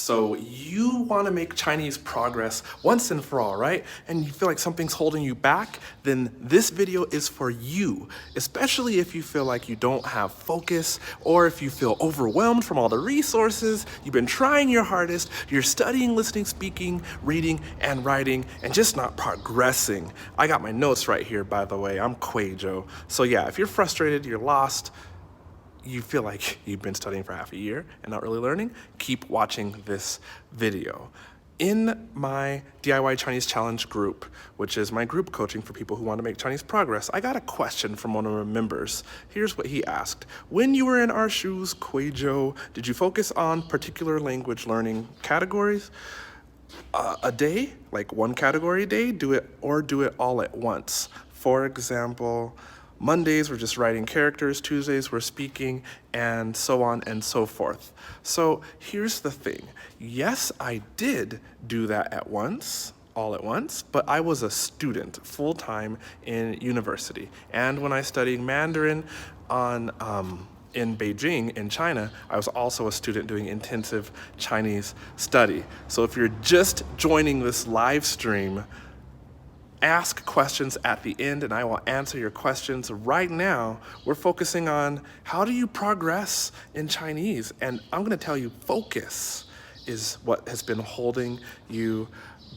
So you want to make Chinese progress once and for all, right? And you feel like something's holding you back, then this video is for you, especially if you feel like you don't have focus or if you feel overwhelmed from all the resources, you've been trying your hardest, you're studying, listening, speaking, reading, and writing, and just not progressing. I got my notes right here, by the way. I'm Quajo. So yeah, if you're frustrated, you're lost, you feel like you've been studying for half a year and not really learning, keep watching this video. In my DIY Chinese Challenge group, which is my group coaching for people who want to make Chinese progress, I got a question from one of our members. Here's what he asked. When you were in our shoes, Quajo, did you focus on particular language learning categories a day, like one category a day, do it all at once? For example, Mondays we're just writing characters, Tuesdays we're speaking, and so on and so forth. So here's the thing. Yes, I did do that all at once, but I was a student full-time in university. And when I studied Mandarin in Beijing, in China, I was also a student doing intensive Chinese study. So if you're just joining this live stream, ask questions at the end and I will answer your questions. Right now, we're focusing on how do you progress in Chinese? And I'm gonna tell you, focus is what has been holding you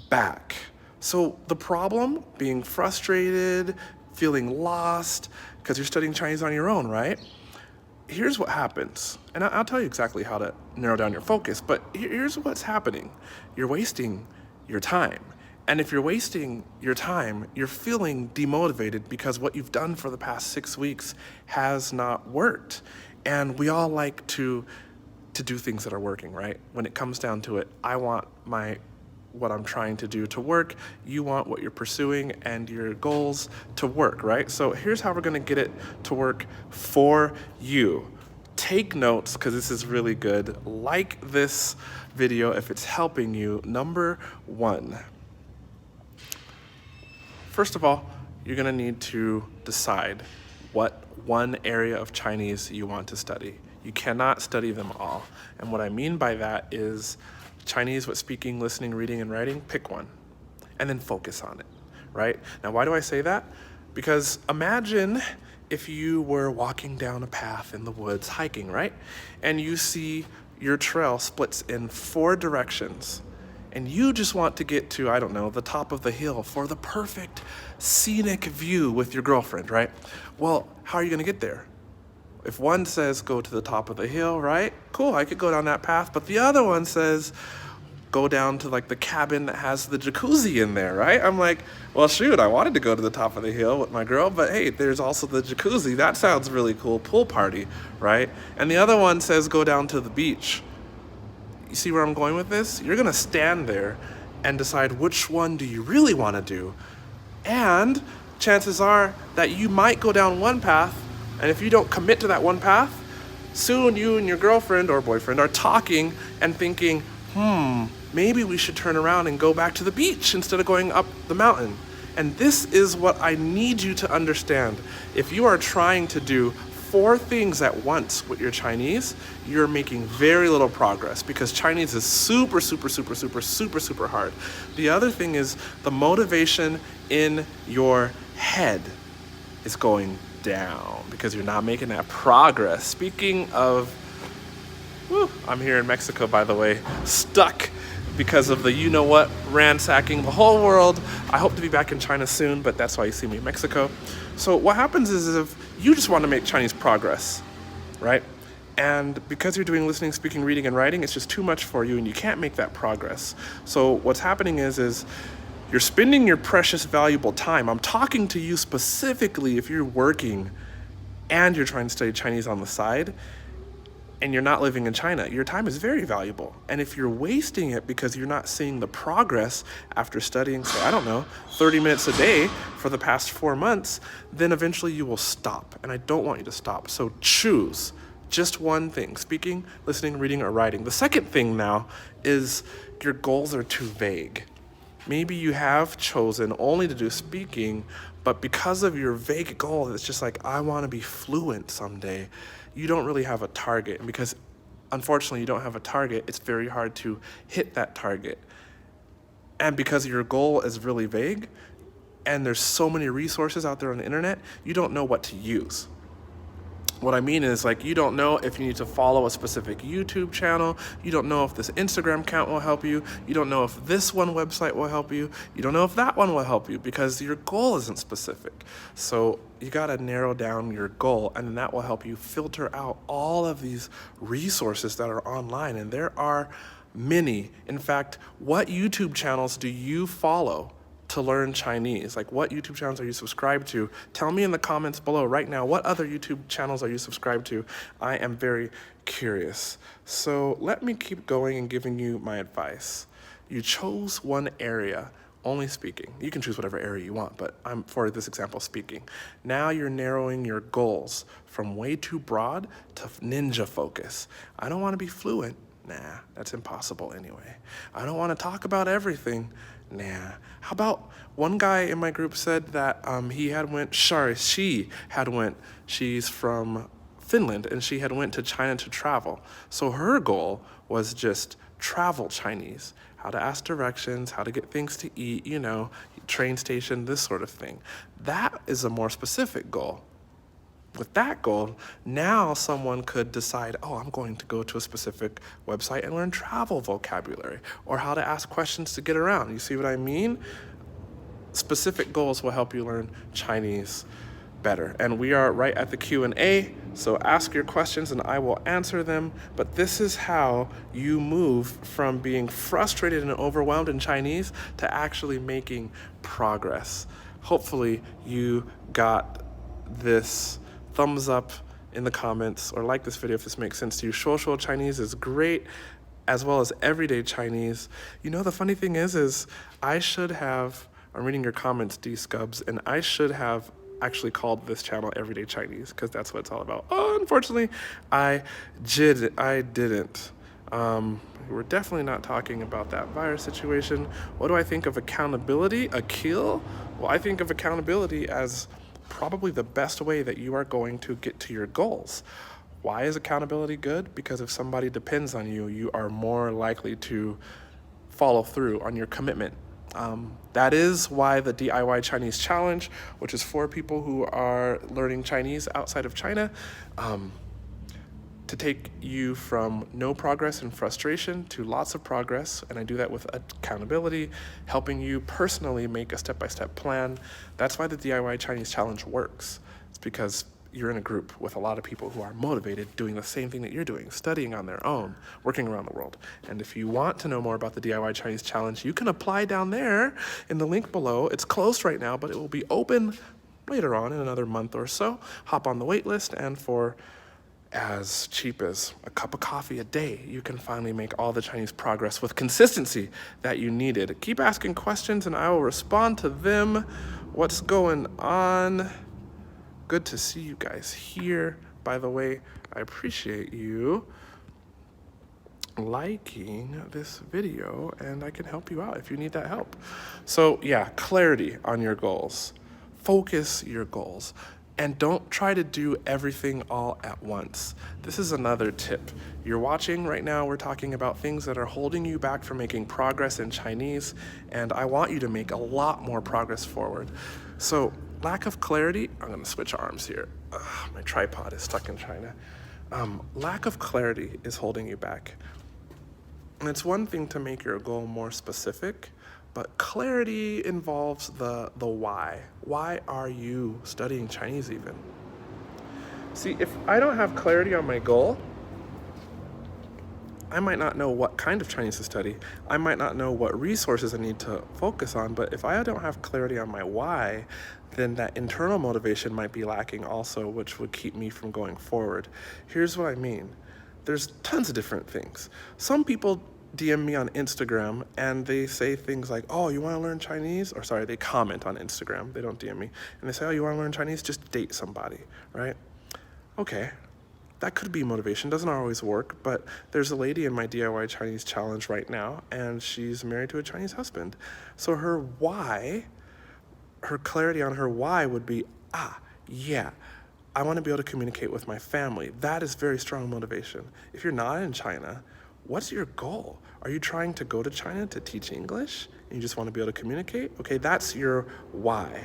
back. So the problem, being frustrated, feeling lost, because you're studying Chinese on your own, right? Here's what happens, and I'll tell you exactly how to narrow down your focus, but here's what's happening. You're wasting your time. And if you're wasting your time, you're feeling demotivated because what you've done for the past 6 weeks has not worked. And we all like to do things that are working, right? When it comes down to it, I want what I'm trying to do to work. You want what you're pursuing and your goals to work, right? So here's how we're gonna get it to work for you. Take notes, because this is really good. Like this video if it's helping you. Number 1. First of all, you're gonna need to decide what one area of Chinese you want to study. You cannot study them all. And what I mean by that is Chinese with speaking, listening, reading, and writing, pick one, and then focus on it, right? Now, why do I say that? Because imagine if you were walking down a path in the woods, hiking, right? And you see your trail splits in 4 directions. And you just want to get to, I don't know, the top of the hill for the perfect scenic view with your girlfriend, right? Well, how are you gonna get there? If one says go to the top of the hill, right? Cool, I could go down that path, but the other one says go down to like the cabin that has the jacuzzi in there, right? I'm like, well, shoot, I wanted to go to the top of the hill with my girl, but hey, there's also the jacuzzi. That sounds really cool, pool party, right? And the other one says go down to the beach. You see where I'm going with this? You're gonna stand there and decide which one do you really wanna do. And chances are that you might go down one path, and if you don't commit to that one path, soon you and your girlfriend or boyfriend are talking and thinking, maybe we should turn around and go back to the beach instead of going up the mountain. And this is what I need you to understand. If you are trying to do 4 things at once with your Chinese, you're making very little progress because Chinese is super, super, super, super, super, super hard. The other thing is the motivation in your head is going down because you're not making that progress. Speaking of, I'm here in Mexico, by the way, stuck because of the you-know-what ransacking the whole world. I hope to be back in China soon, but that's why you see me in Mexico. So what happens is if you just want to make Chinese progress, right? And because you're doing listening, speaking, reading, and writing, it's just too much for you and you can't make that progress. So what's happening is you're spending your precious, valuable time. I'm talking to you specifically if you're working and you're trying to study Chinese on the side and you're not living in China. Your time is very valuable. And if you're wasting it because you're not seeing the progress after studying, say, I don't know, 30 minutes a day for the past 4 months, then eventually you will stop. And I don't want you to stop. So choose just one thing, speaking, listening, reading, or writing. The second thing now is your goals are too vague. Maybe you have chosen only to do speaking, but because of your vague goal, it's just like, I want to be fluent someday. You don't really have a target. And because unfortunately you don't have a target, it's very hard to hit that target. And because your goal is really vague and there's so many resources out there on the internet, you don't know what to use. What I mean is, like, you don't know if you need to follow a specific YouTube channel. You don't know if this Instagram account will help you. You don't know if this one website will help you. You don't know if that one will help you because your goal isn't specific. So you gotta narrow down your goal, and then that will help you filter out all of these resources that are online. And there are many. In fact, what YouTube channels do you follow to learn Chinese? Like, what YouTube channels are you subscribed to? Tell me in the comments below right now, what other YouTube channels are you subscribed to? I am very curious. So let me keep going and giving you my advice. You chose one area, only speaking. You can choose whatever area you want, but I'm, for this example, speaking. Now you're narrowing your goals from way too broad to ninja focus. I don't want to be fluent. Nah, that's impossible anyway. I don't want to talk about everything. Nah. How about one guy in my group said that she's from Finland, and she had went to China to travel. So her goal was just travel Chinese, how to ask directions, how to get things to eat, you know, train station, this sort of thing. That is a more specific goal. With that goal, now someone could decide, oh, I'm going to go to a specific website and learn travel vocabulary or how to ask questions to get around. You see what I mean? Specific goals will help you learn Chinese better. And we are right at the Q&A, so ask your questions and I will answer them. But this is how you move from being frustrated and overwhelmed in Chinese to actually making progress. Hopefully you got this. Thumbs up in the comments or like this video if this makes sense to you. Shuo Chinese is great, as well as everyday Chinese. You know, the funny thing is I'm reading your comments, D Scubs, and I should have actually called this channel Everyday Chinese because that's what it's all about. Oh, unfortunately, I didn't. We're definitely not talking about that virus situation. What do I think of accountability? A kill? Well, I think of accountability as probably the best way that you are going to get to your goals. Why is accountability good? Because if somebody depends on you, you are more likely to follow through on your commitment. That is why the DIY Chinese Challenge, which is for people who are learning Chinese outside of China, to take you from no progress and frustration to lots of progress, and I do that with accountability, helping you personally make a step-by-step plan. That's why the DIY Chinese Challenge works. It's because you're in a group with a lot of people who are motivated, doing the same thing that you're doing, studying on their own, working around the world. And if you want to know more about the DIY Chinese Challenge, you can apply down there in the link below. It's closed right now, but it will be open later on in another month or so. Hop on the wait list, and for as cheap as a cup of coffee a day, you can finally make all the Chinese progress with consistency that you needed. Keep asking questions and I will respond to them. What's going on? Good to see you guys here. By the way, I appreciate you liking this video, and I can help you out if you need that help. So yeah, clarity on your goals. Focus your goals. And don't try to do everything all at once. This is another tip. You're watching right now, we're talking about things that are holding you back from making progress in Chinese, and I want you to make a lot more progress forward. So lack of clarity, I'm gonna switch arms here. My tripod is stuck in China. Lack of clarity is holding you back. And it's one thing to make your goal more specific, but clarity involves the why. Why are you studying Chinese even? See, if I don't have clarity on my goal, I might not know what kind of Chinese to study. I might not know what resources I need to focus on, but if I don't have clarity on my why, then that internal motivation might be lacking also, which would keep me from going forward. Here's what I mean. There's tons of different things. Some people DM me on Instagram and they say things like, oh, you want to learn Chinese? Or sorry, they comment on Instagram. They don't DM me. And they say, oh, you want to learn Chinese? Just date somebody, right? Okay, that could be motivation. Doesn't always work, but there's a lady in my DIY Chinese Challenge right now, and she's married to a Chinese husband. So her why, her clarity on her why would be, yeah, I want to be able to communicate with my family. That is very strong motivation. If you're not in China, what's your goal? Are you trying to go to China to teach English and you just want to be able to communicate? Okay, that's your why.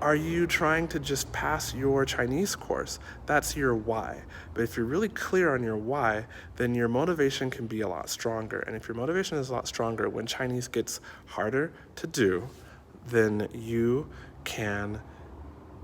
Are you trying to just pass your Chinese course? That's your why. But if you're really clear on your why, then your motivation can be a lot stronger. And if your motivation is a lot stronger, when Chinese gets harder to do, then you can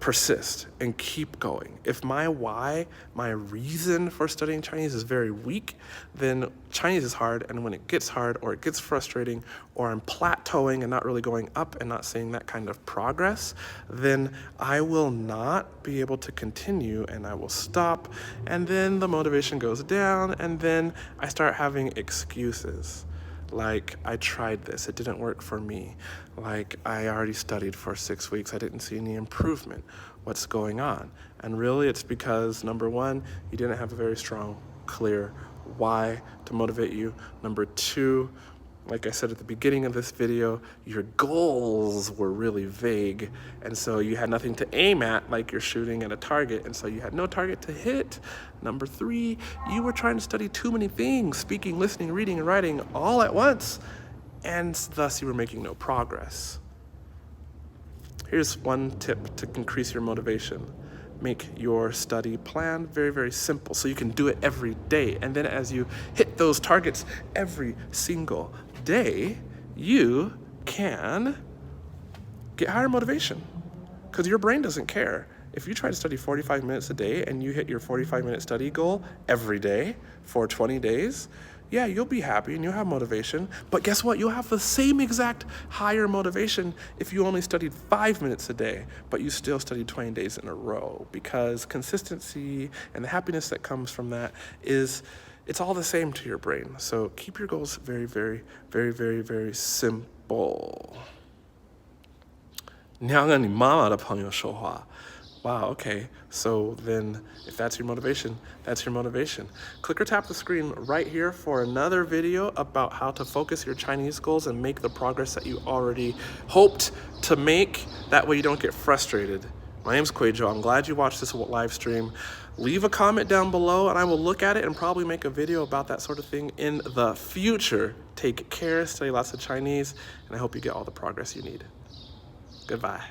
persist and keep going. If my why, my reason for studying Chinese is very weak, then Chinese is hard, and when it gets hard or it gets frustrating or I'm plateauing and not really going up and not seeing that kind of progress, then I will not be able to continue and I will stop, and then the motivation goes down, and then I start having excuses. Like, I tried this, it didn't work for me. Like, I already studied for 6 weeks, I didn't see any improvement. What's going on? And really it's because, number one, you didn't have a very strong, clear why to motivate you. Number two, like I said at the beginning of this video, your goals were really vague, and so you had nothing to aim at, like you're shooting at a target, and so you had no target to hit. Number three, you were trying to study too many things, speaking, listening, reading, and writing all at once, and thus you were making no progress. Here's one tip to increase your motivation. Make your study plan very, very simple so you can do it every day. And then as you hit those targets every single day, you can get higher motivation because your brain doesn't care. If you try to study 45 minutes a day and you hit your 45-minute study goal every day for 20 days, yeah, you'll be happy and you'll have motivation, but guess what? You'll have the same exact higher motivation if you only studied 5 minutes a day, but you still studied 20 days in a row, because consistency and the happiness that comes from that it's all the same to your brain. So keep your goals very, very, very, very, very simple. 你要跟你妈妈的朋友说话。Wow, okay, so then if that's your motivation, that's your motivation. Click or tap the screen right here for another video about how to focus your Chinese goals and make the progress that you already hoped to make. That way you don't get frustrated. My name's Kwejo. I'm glad you watched this live stream. Leave a comment down below and I will look at it and probably make a video about that sort of thing in the future. Take care, study lots of Chinese, and I hope you get all the progress you need. Goodbye.